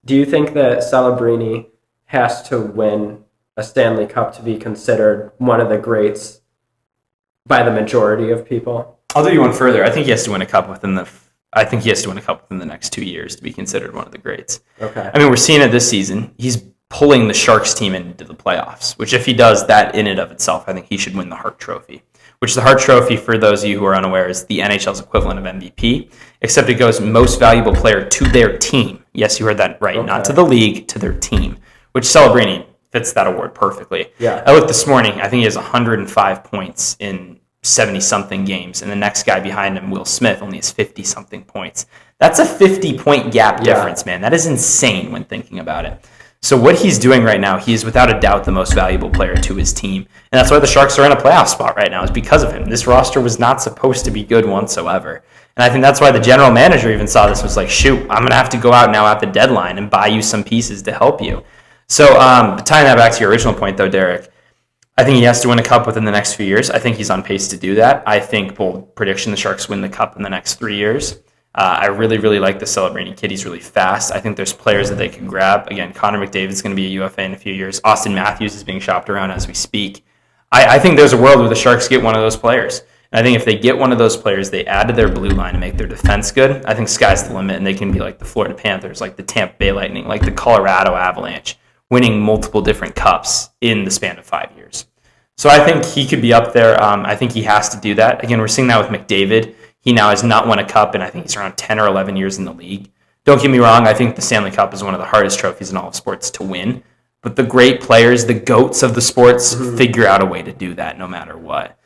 Do you think that Celebrini has to win a Stanley Cup to be considered one of the greats by the majority of people? I'll do you one further. I think he has to win a cup within the next 2 years to be considered one of the greats. Okay. I mean, we're seeing it this season. He's pulling the Sharks team into the playoffs, which if he does that in and of itself, I think he should win the Hart Trophy, which the Hart Trophy, for those of you who are unaware, is the NHL's equivalent of MVP, except it goes most valuable player to their team. Yes, you heard that right. Okay. Not to the league, to their team, which Celebrini fits that award perfectly. Yeah. I looked this morning. I think he has 105 points in 70-something games, and the next guy behind him, Will Smith, only has 50-something points. That's a 50-point gap difference, man. That is insane when thinking about it. So what he's doing right now, he is without a doubt the most valuable player to his team. And that's why the Sharks are in a playoff spot right now, is because of him. This roster was not supposed to be good whatsoever. And I think that's why the general manager even saw this, was like, shoot, I'm going to have to go out now at the deadline and buy you some pieces to help you. So tying that back to your original point, though, Derek, I think he has to win a cup within the next few years. I think he's on pace to do that. I think, bold prediction, the Sharks win the cup in the next 3 years. I really, really like the Celebrini kid. He's really fast. I think there's players that they can grab. Again, Connor McDavid's going to be a UFA in a few years. Austin Matthews is being shopped around as we speak. I think there's a world where the Sharks get one of those players. And I think if they get one of those players, they add to their blue line and make their defense good, I think sky's the limit, and they can be like the Florida Panthers, like the Tampa Bay Lightning, like the Colorado Avalanche, winning multiple different cups in the span of 5 years. So I think he could be up there. I think he has to do that. Again, we're seeing that with McDavid. He now has not won a cup, and I think he's around 10 or 11 years in the league. Don't get me wrong. I think the Stanley Cup is one of the hardest trophies in all of sports to win. But the great players, the GOATs of the sports, figure out a way to do that no matter what.